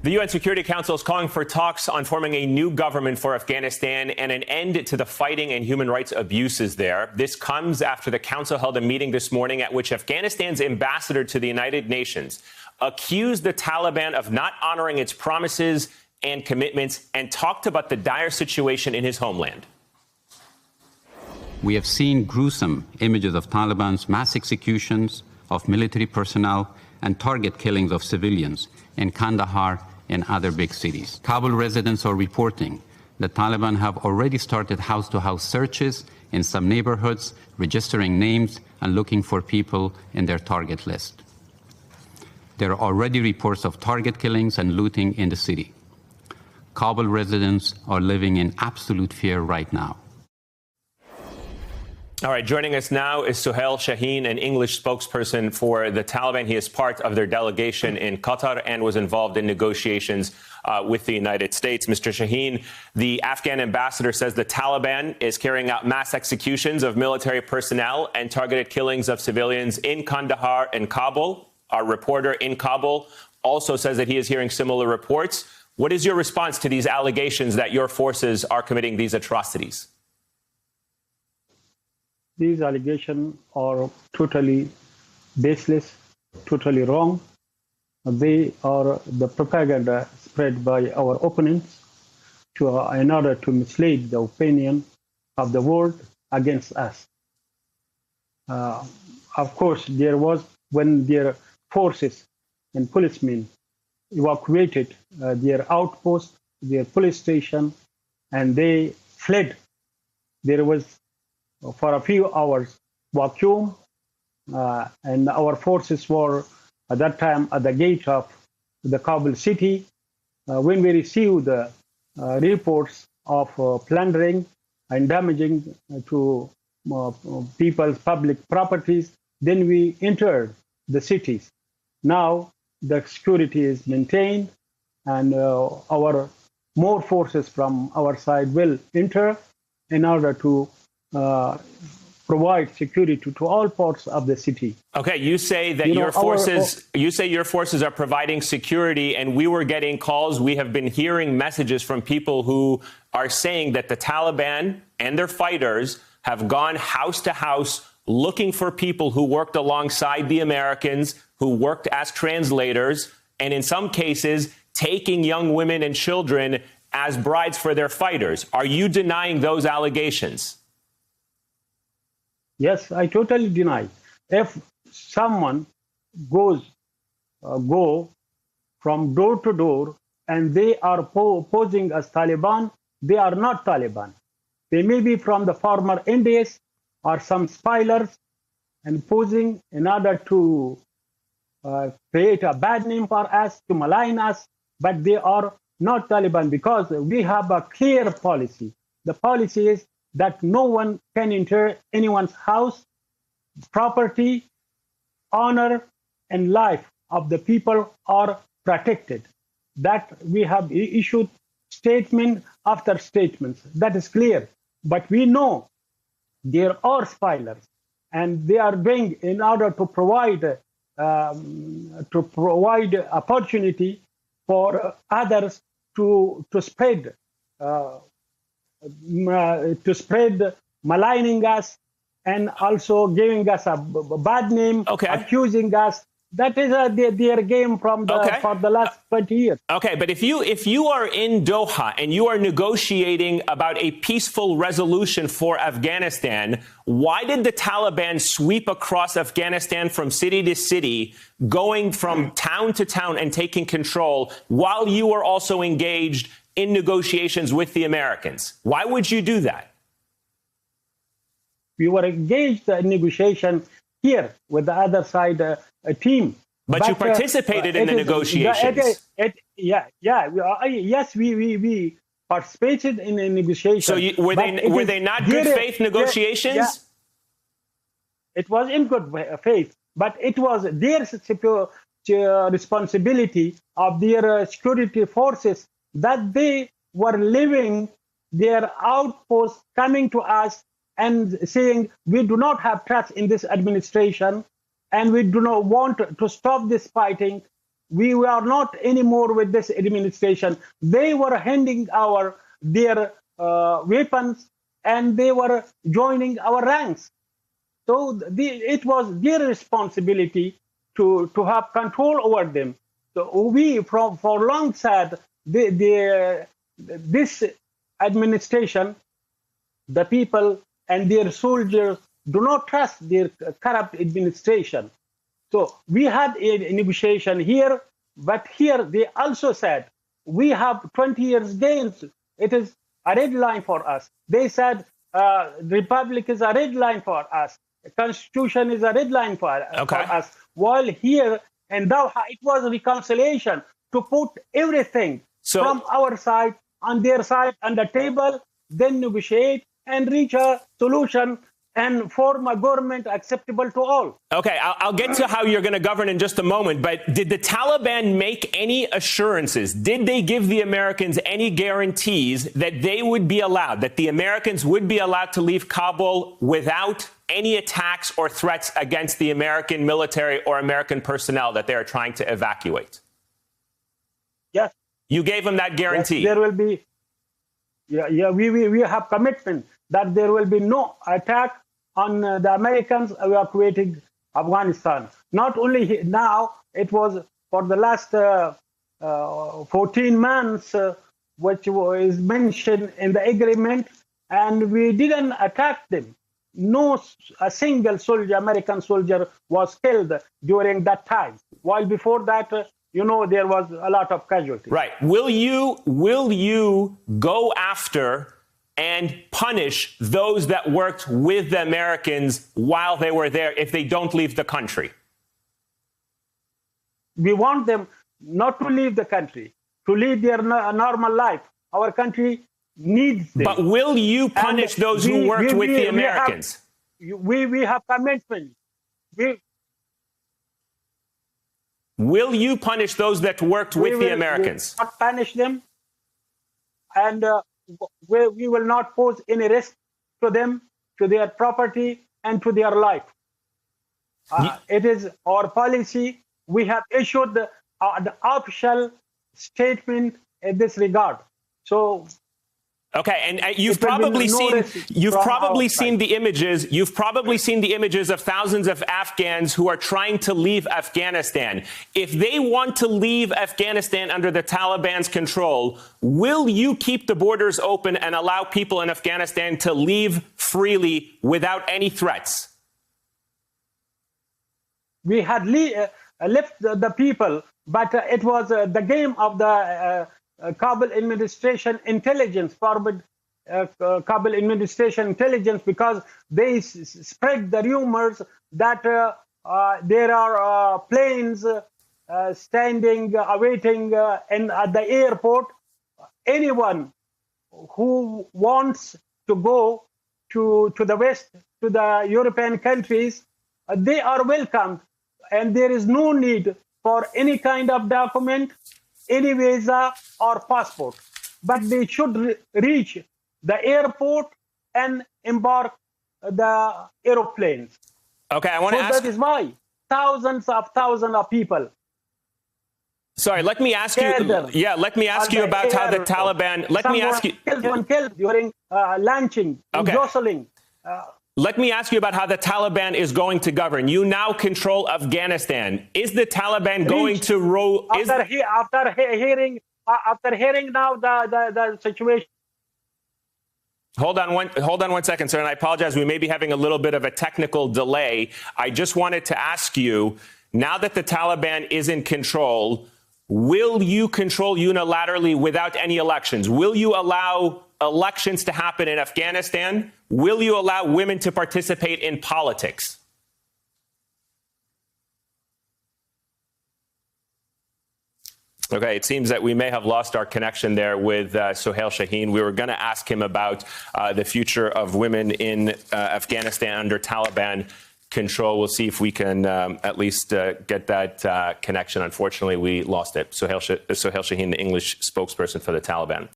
The UN Security Council is calling for talks on forming a new government for Afghanistan and an end to the fighting and human rights abuses there. This comes after the council held a meeting this morning at which Afghanistan's ambassador to the United Nations accused the Taliban of not honoring its promises and commitments and talked about the dire situation in his homeland. We have seen gruesome images of Taliban's mass executions of military personnel and target killings of civilians in Kandahar and other big cities. Kabul residents are reporting that Taliban have already started house-to-house searches in some neighborhoods, registering names and looking for people in their target list. There are already reports of target killings and looting in the city. Kabul residents are living in absolute fear right now. All right, joining us now is Suhail Shaheen, an English spokesperson for the Taliban. He is part of their delegation in Qatar and was involved in negotiations with the United States. Mr. Shaheen, the Afghan ambassador says the Taliban is carrying out mass executions of military personnel and targeted killings of civilians in Kandahar and Kabul. Our reporter in Kabul also says that he is hearing similar reports. What is your response to these allegations that your forces are committing these atrocities? These allegations are totally baseless, totally wrong. They are the propaganda spread by our opponents in order to mislead the opinion of the world against us. Of course, there was when their forces and policemen evacuated their outpost, their police station, and they fled. There was for a few hours vacuum, and our forces were at that time at the gate of the Kabul city. When we received the reports of plundering and damaging to people's public properties, then we entered the cities. Now the security is maintained, and our more forces from our side will enter in order to provide security to all parts of the city. Okay, you say that your forces are providing security, and we were getting calls. We have been hearing messages from people who are saying that the Taliban and their fighters have gone house to house looking for people who worked alongside the Americans, who worked as translators, and in some cases taking young women and children as brides for their fighters. Are you denying those allegations? Yes, I totally deny. If someone go from door to door and they are posing as Taliban, they are not Taliban. They may be from the former NDS or some spielers and posing in order to create a bad name for us, to malign us, but they are not Taliban because we have a clear policy. The policy is that no one can enter anyone's house, property, honor, and life of the people are protected. That we have issued statement after statements. That is clear. But we know there are spielers, and they are doing in order to provide opportunity for others to spread maligning us and also giving us a bad name, accusing us. That is their game from for the last 20 years. Okay, but if you are in Doha and you are negotiating about a peaceful resolution for Afghanistan, why did the Taliban sweep across Afghanistan from city to city, going from town to town and taking control while you were also engaged in negotiations with the Americans? Why would you do that? We were engaged in negotiation here with the other side team. But you participated in the negotiations. Yes, we participated in the negotiations. So were they not good faith negotiations? Yeah. It was in good faith, but it was their responsibility of their security forces that they were leaving their outposts, coming to us and saying, we do not have trust in this administration and we do not want to stop this fighting. we were not anymore with this administration. They were handing their weapons, and they were joining our ranks. So it was their responsibility to have control over them. So we, for long said, this administration, the people and their soldiers do not trust their corrupt administration. So we had a negotiation here, but here they also said, we have 20 years gains. It is a red line for us. They said, the Republic is a red line for us. The Constitution is a red line for us. While here in Doha, it was reconciliation to put everything from our side on their side on the table, then negotiate and reach a solution and form a government acceptable to all. Okay, I'll get to how you're going to govern in just a moment, but did the Taliban make any assurances? Did they give the Americans any guarantees that they would be allowed, that the Americans would be allowed to leave Kabul without any attacks or threats against the American military or American personnel that they are trying to evacuate? Yes. You gave them that guarantee? Yes, there will be. We have commitment that there will be no attack on the Americans evacuating Afghanistan. Not only now, it was for the last 14 months, which is mentioned in the agreement, and we didn't attack them. A single soldier, American soldier, was killed during that time. While before that, there was a lot of casualties. Right. Will you go after and punish those that worked with the Americans while they were there if they don't leave the country? We want them not to leave the country, to lead their normal life. Our country needs them. But will you punish those who worked with the Americans? We have commitment. Will you punish those that worked with the Americans? We will not punish them, and we will not pose any risk to them, to their property, and to their life. It is our policy. We have issued the official statement in this regard. So. Okay, and you've probably seen the images. You've probably seen the images of thousands of Afghans who are trying to leave Afghanistan. If they want to leave Afghanistan under the Taliban's control, will you keep the borders open and allow people in Afghanistan to leave freely without any threats? We had left the people, but it was the game of the Kabul administration intelligence, forward Kabul administration intelligence, because they spread the rumors that there are planes standing, awaiting at the airport. Anyone who wants to go to the West, to the European countries, they are welcomed, and there is no need for any kind of document, any visa or passport, but they should reach the airport and embark the aeroplanes. Okay, I want to ask. That is why thousands of people. Sorry, let me ask you. Yeah, let me ask you about how the Taliban. Let me ask you. Someone killed during launching, jostling. Let me ask you about how the Taliban is going to govern. You now control Afghanistan. Is the Taliban going to roll? After hearing now the situation. Hold on one second, sir, and I apologize. We may be having a little bit of a technical delay. I just wanted to ask you, now that the Taliban is in control, will you control unilaterally without any elections? Will you allow elections to happen in Afghanistan? Will you allow women to participate in politics? Okay, it seems that we may have lost our connection there with Sohail Shaheen. We were going to ask him about the future of women in Afghanistan under Taliban control. We'll see if we can at least get that connection. Unfortunately, we lost it. Sohail Shaheen, the English spokesperson for the Taliban.